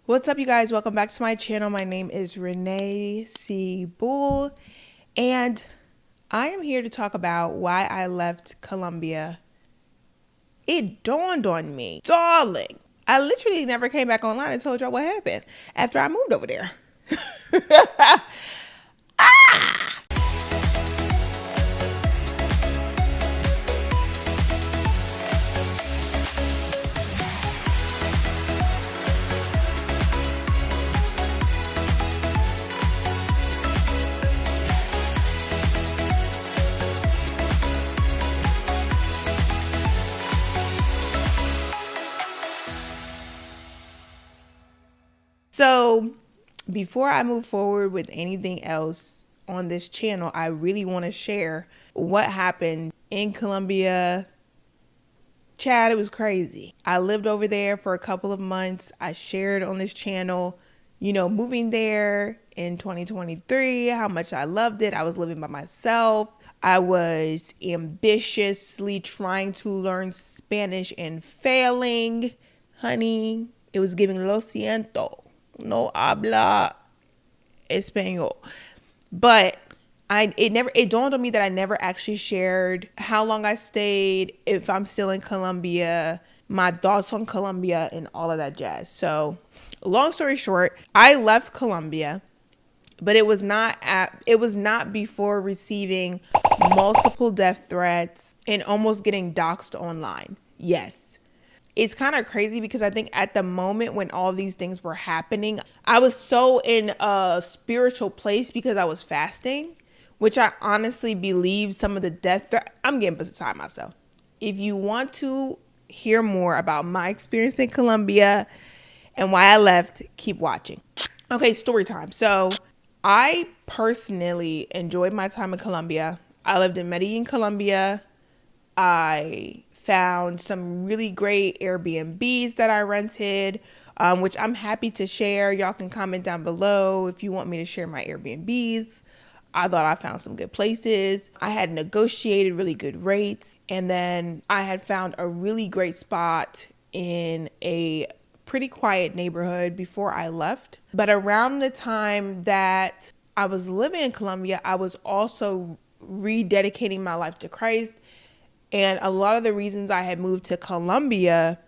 What's up, you guys? Welcome back to my channel. My name is Renee C. Bull, and I am here to talk about why I left Colombia. It dawned on me, darling, I literally never came back online and told y'all what happened after I moved over there. So before I move forward with anything else on this channel, I really want to share what happened in Colombia. Chad, it was crazy. I lived over there for a couple of months. I shared on this channel, moving there in 2023, how much I loved it. I was living by myself. I was ambitiously trying to learn Spanish and failing. Honey, it was giving lo siento. No habla español. But it dawned on me that I never actually shared how long I stayed, if I'm still in Colombia, my thoughts on Colombia, and all of that jazz. So, long story short, I left Colombia, but it was not before receiving multiple death threats and almost getting doxxed online. Yes. It's kind of crazy because I think at the moment when all these things were happening, I was so in a spiritual place because I was fasting, which I honestly believe some of the death threat. I'm getting beside myself. If you want to hear more about my experience in Colombia and why I left, keep watching. Okay, story time. So I personally enjoyed my time in Colombia. I lived in Medellin, Colombia. I found some really great Airbnbs that I rented, which I'm happy to share. Y'all can comment down below if you want me to share my Airbnbs. I thought I found some good places. I had negotiated really good rates. And then I had found a really great spot in a pretty quiet neighborhood before I left. But around the time that I was living in Colombia, I was also rededicating my life to Christ. And a lot of the reasons I had moved to Colombia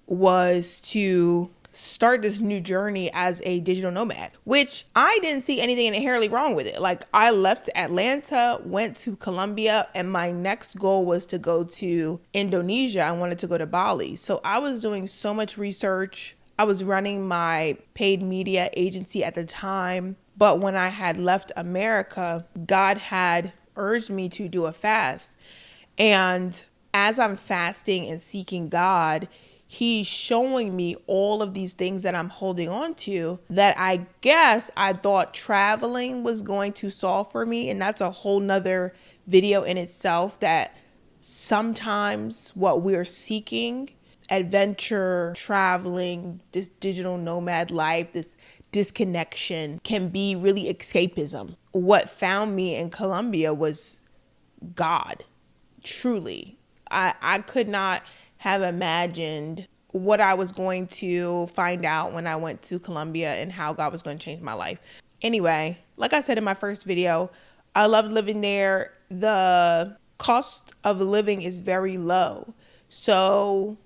was to start this new journey as a digital nomad, which I didn't see anything inherently wrong with it. Like, I left Atlanta, went to Colombia, and my next goal was to go to Indonesia. I wanted to go to Bali. So I was doing so much research. I was running my paid media agency at the time. But when I had left America, God had urged me to do a fast. And as I'm fasting and seeking God, He's showing me all of these things that I'm holding on to that I guess I thought traveling was going to solve for me. And that's a whole nother video in itself, that sometimes what we're seeking, adventure, traveling, this digital nomad life, this disconnection, can be really escapism. What found me in Colombia was God. Truly, I could not have imagined what I was going to find out when I went to Colombia and how God was going to change my life. Anyway, like I said in my first video, I loved living there. The cost of living is very low. So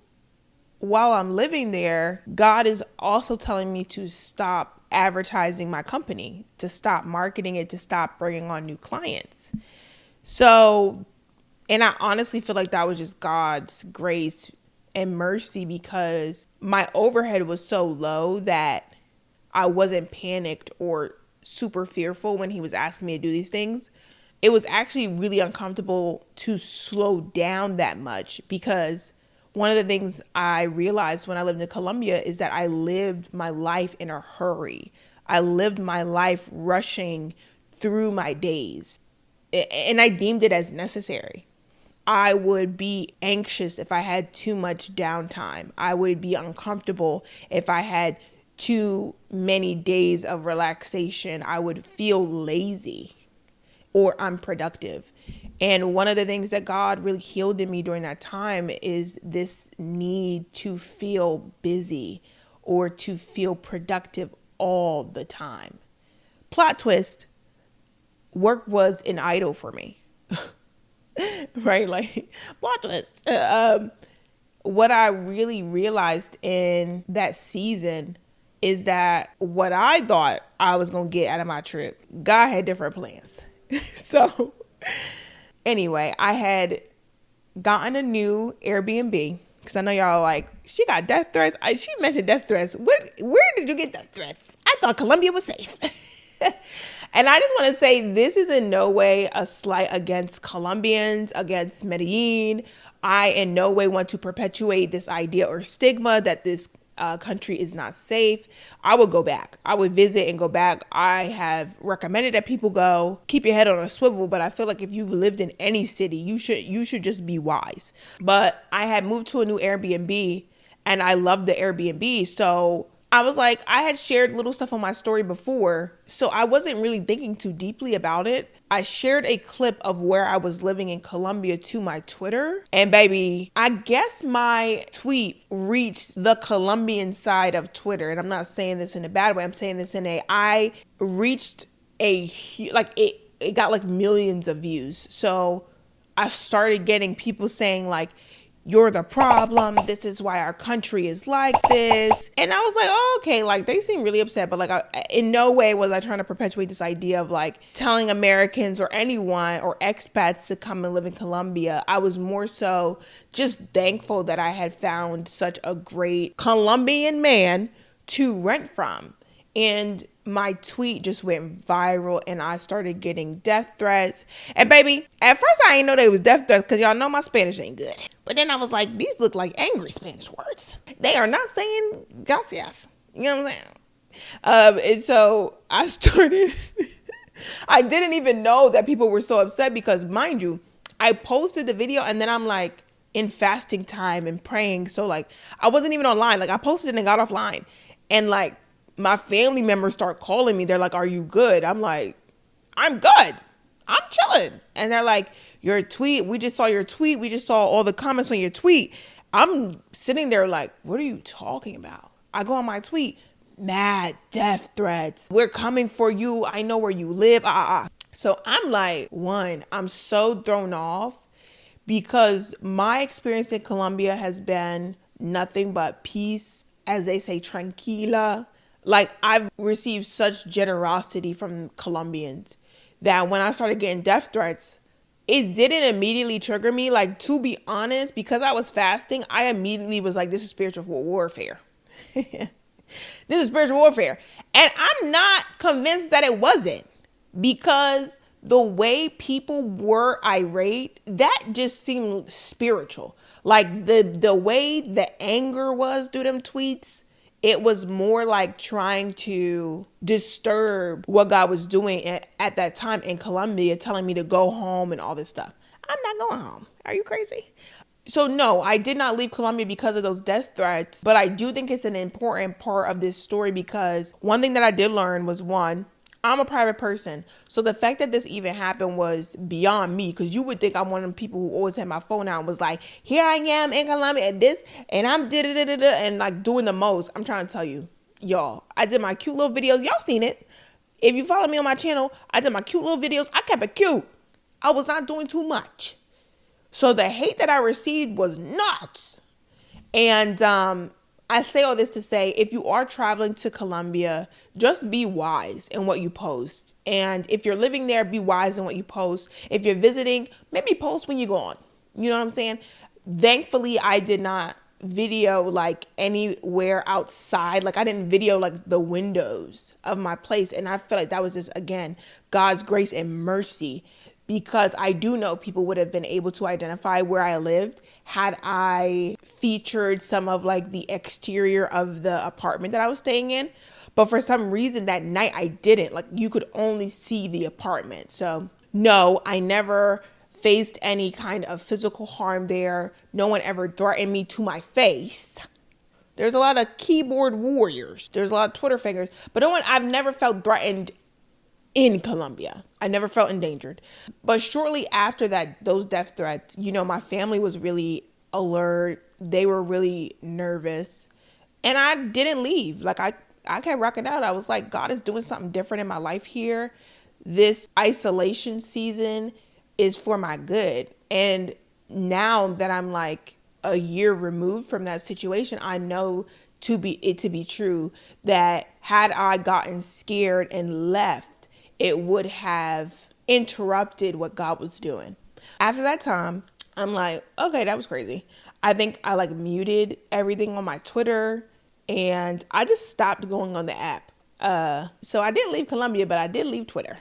while I'm living there, God is also telling me to stop advertising my company, to stop marketing it, to stop bringing on new clients. So, and I honestly feel like that was just God's grace and mercy, because my overhead was so low that I wasn't panicked or super fearful when He was asking me to do these things. It was actually really uncomfortable to slow down that much, because one of the things I realized when I lived in Colombia is that I lived my life in a hurry. I lived my life rushing through my days, and I deemed it as necessary. I would be anxious if I had too much downtime. I would be uncomfortable if I had too many days of relaxation. I would feel lazy or unproductive. And one of the things that God really healed in me during that time is this need to feel busy or to feel productive all the time. Plot twist, work was an idol for me. Right? Like, plot twist. What I really realized in that season is that what I thought I was going to get out of my trip, God had different plans. So anyway, I had gotten a new Airbnb because I know y'all are like, she got death threats. She mentioned death threats. Where did you get death threats? I thought Colombia was safe. And I just want to say this is in no way a slight against Colombians, against Medellin. I in no way want to perpetuate this idea or stigma that this country is not safe. I would go back. I would visit and go back. I have recommended that people go. Keep your head on a swivel, but I feel like if you've lived in any city, you should just be wise. But I had moved to a new Airbnb and I loved the Airbnb. So I was like, I had shared little stuff on my story before, so I wasn't really thinking too deeply about it. I shared a clip of where I was living in Colombia to my Twitter. And baby, I guess my tweet reached the Colombian side of Twitter. And I'm not saying this in a bad way. I'm saying this I reached it got like millions of views. So I started getting people saying like, you're the problem. This is why our country is like this. And I was like, oh, okay, like they seem really upset. But like, in no way was I trying to perpetuate this idea of like telling Americans or anyone or expats to come and live in Colombia. I was more so just thankful that I had found such a great Colombian man to rent from. And my tweet just went viral and I started getting death threats. And baby, at first I didn't know they was death threats because y'all know my Spanish ain't good. But then I was like, these look like angry Spanish words. They are not saying gracias. You know what I'm saying? And so I started, I didn't even know that people were so upset because mind you, I posted the video and then I'm like in fasting time and praying. So like, I wasn't even online. Like I posted and got offline and like, my family members start calling me. They're like, are you good? I'm like, I'm good. I'm chilling. And they're like, your tweet, we just saw your tweet. We just saw all the comments on your tweet. I'm sitting there like, what are you talking about? I go on my tweet, mad death threats. We're coming for you. I know where you live. So I'm like, one, I'm so thrown off because my experience in Colombia has been nothing but peace, as they say, tranquila. Like I've received such generosity from Colombians that when I started getting death threats, it didn't immediately trigger me. Like to be honest, because I was fasting, I immediately was like, this is spiritual warfare. This is spiritual warfare. And I'm not convinced that it wasn't because the way people were irate, that just seemed spiritual. Like the way the anger was through them tweets, it was more like trying to disturb what God was doing at that time in Colombia, telling me to go home and all this stuff. I'm not going home. Are you crazy? So no, I did not leave Colombia because of those death threats, but I do think it's an important part of this story because one thing that I did learn was one, I'm a private person. So the fact that this even happened was beyond me because you would think I'm one of the people who always had my phone out and was like, here I am in Colombia and this, and I'm da-da-da-da-da, and like doing the most. I'm trying to tell you, y'all, I did my cute little videos. Y'all seen it. If you follow me on my channel, I did my cute little videos. I kept it cute. I was not doing too much. So the hate that I received was nuts. And I say all this to say, if you are traveling to Colombia, just be wise in what you post. And if you're living there, be wise in what you post. If you're visiting, maybe post when you're gone. You know what I'm saying? Thankfully, I did not video like anywhere outside. Like I didn't video like the windows of my place. And I feel like that was just, again, God's grace and mercy. Because I do know people would have been able to identify where I lived had I featured some of like the exterior of the apartment that I was staying in. But for some reason that night I didn't. Like you could only see the apartment. So no, I never faced any kind of physical harm there. No one ever threatened me to my face. There's a lot of keyboard warriors. There's a lot of Twitter fingers. But I've never felt threatened in Colombia. I never felt endangered. But shortly after that, those death threats, you know, my family was really alert. They were really nervous. And I didn't leave. Like I kept rocking out. I was like, God is doing something different in my life here. This isolation season is for my good. And now that I'm like a year removed from that situation, I know to be true that had I gotten scared and left, it would have interrupted what God was doing. After that time, I'm like, okay, that was crazy. I think I like muted everything on my Twitter and I just stopped going on the app. So I didn't leave Colombia, but I did leave Twitter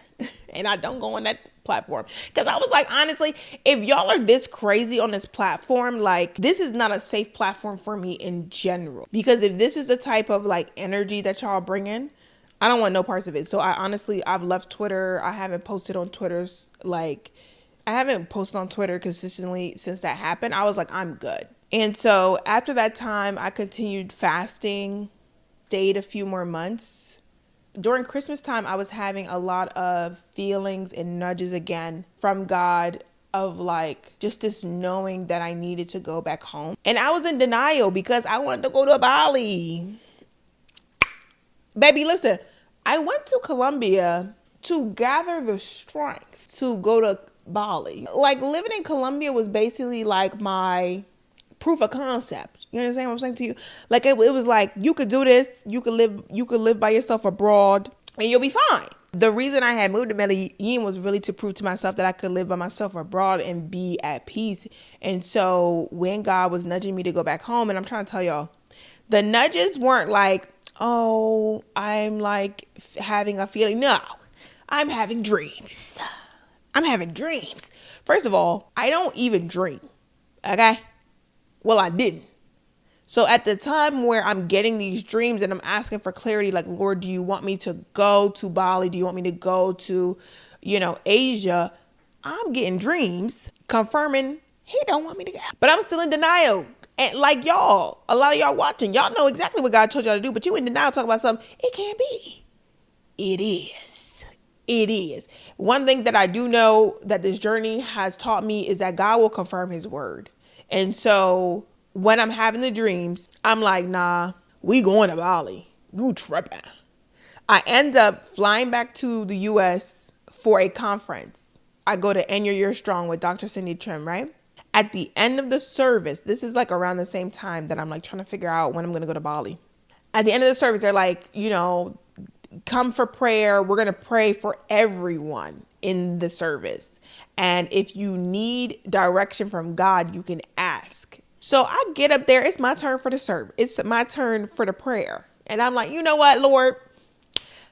and I don't go on that platform because I was like, honestly, if y'all are this crazy on this platform, like this is not a safe platform for me in general, because if this is the type of like energy that y'all bring in, I don't want no parts of it. So I've left Twitter. I haven't posted on Twitter's like, I haven't posted on Twitter consistently since that happened. I was like, I'm good. And so after that time, I continued fasting, stayed a few more months. During Christmas time, I was having a lot of feelings and nudges again from God of like just this knowing that I needed to go back home. And I was in denial because I wanted to go to Bali. Baby, listen, I went to Colombia to gather the strength to go to Bali. Like living in Colombia was basically like my proof of concept. You understand what I'm saying to you? Like it was like you could do this, you could live by yourself abroad and you'll be fine. The reason I had moved to Medellin was really to prove to myself that I could live by myself abroad and be at peace. And so when God was nudging me to go back home, and I'm trying to tell y'all, the nudges weren't like, oh, I'm like having a feeling. No, I'm having dreams. I'm having dreams. First of all, I don't even dream. Okay? Well, I didn't. So at the time where I'm getting these dreams and I'm asking for clarity, like, Lord, do you want me to go to Bali? Do you want me to go to, Asia? I'm getting dreams confirming he don't want me to go. But I'm still in denial. And like y'all, a lot of y'all watching, y'all know exactly what God told y'all to do, but you in denial talking about something. It can't be. It is. It is. One thing that I do know that this journey has taught me is that God will confirm his word. And so when I'm having the dreams, I'm like, nah, we going to Bali. You tripping. I end up flying back to the U.S. for a conference. I go to End Your Year Strong with Dr. Cindy Trim, right? At the end of the service, this is like around the same time that I'm like trying to figure out when I'm going to go to Bali. At the end of the service, they're like, come for prayer. We're going to pray for everyone in the service. And if you need direction from God, you can ask. So I get up there. It's my turn for the service. It's my turn for the prayer. And I'm like, you know what, Lord?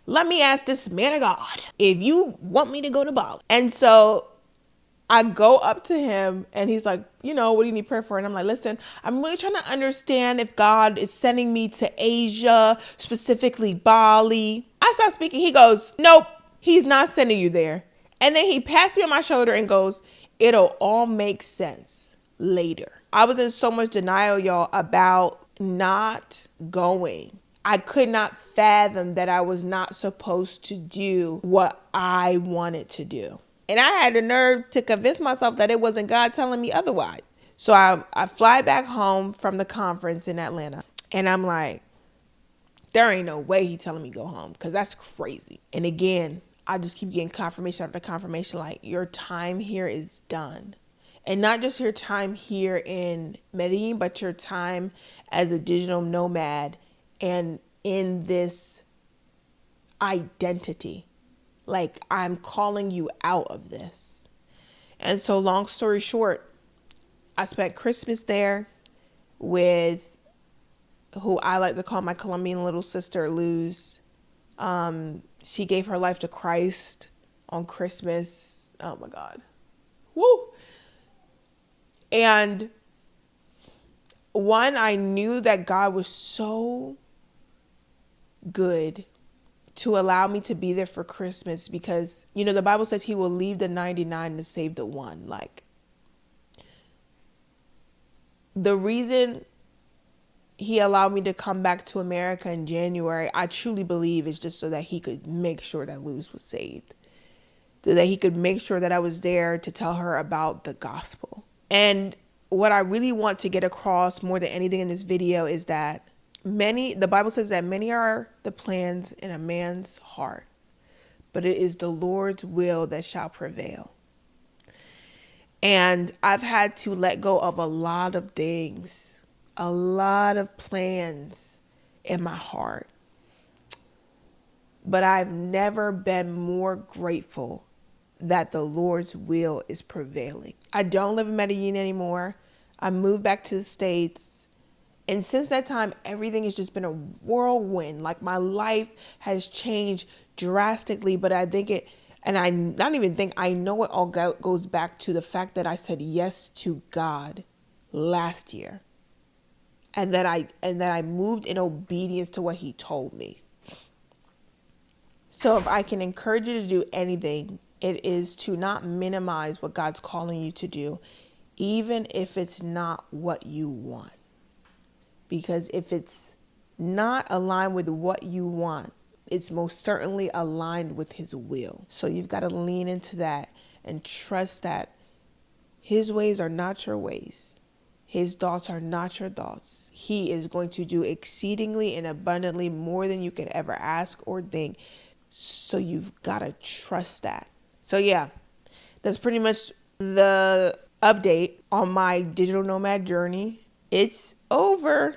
Let me ask this man of God if you want me to go to Bali. And so I go up to him and he's like, what do you need prayer for? And I'm like, listen, I'm really trying to understand if God is sending me to Asia, specifically Bali. I start speaking. He goes, nope, he's not sending you there. And then he passed me on my shoulder and goes, it'll all make sense later. I was in so much denial, y'all, about not going. I could not fathom that I was not supposed to do what I wanted to do. And I had the nerve to convince myself that it wasn't God telling me otherwise. So I fly back home from the conference in Atlanta. And I'm like, there ain't no way he telling me go home, because that's crazy. And again, I just keep getting confirmation after confirmation, like your time here is done. And not just your time here in Medellin, but your time as a digital nomad and in this identity. Like, I'm calling you out of this. And so long story short, I spent Christmas there with who I like to call my Colombian little sister, Luz. She gave her life to Christ on Christmas. Oh my God. Woo. And I knew that God was so good to allow me to be there for Christmas because, the Bible says he will leave the 99 to save the one. Like, the reason he allowed me to come back to America in January, I truly believe is just so that he could make sure that Luz was saved. So that he could make sure that I was there to tell her about the gospel. And what I really want to get across more than anything in this video is that The Bible says that many are the plans in a man's heart, but it is the Lord's will that shall prevail. And I've had to let go of a lot of things, a lot of plans in my heart. But I've never been more grateful that the Lord's will is prevailing. I don't live in Medellin anymore. I moved back to the States. And since that time, everything has just been a whirlwind. Like my life has changed drastically, but I think it, and I not even think, I know it all goes back to the fact that I said yes to God last year. And that I moved in obedience to what he told me. So if I can encourage you to do anything, it is to not minimize what God's calling you to do, even if it's not what you want. Because if it's not aligned with what you want, it's most certainly aligned with his will. So you've got to lean into that and trust that his ways are not your ways. His thoughts are not your thoughts. He is going to do exceedingly and abundantly more than you could ever ask or think. So you've got to trust that. So yeah, that's pretty much the update on my digital nomad journey. It's over.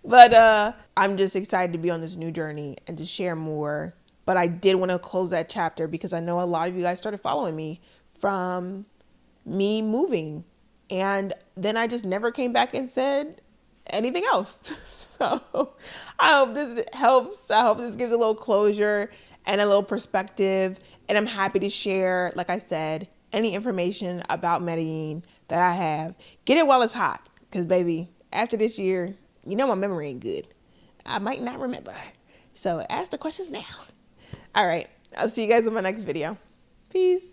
But I'm just excited to be on this new journey and to share more. But I did want to close that chapter because I know a lot of you guys started following me from me moving. And then I just never came back and said anything else. So I hope this helps. I hope this gives a little closure and a little perspective. And I'm happy to share, like I said, any information about Medellin that I have. Get it while it's hot. Because, baby, after this year, you know my memory ain't good. I might not remember. So ask the questions now. All right. I'll see you guys in my next video. Peace.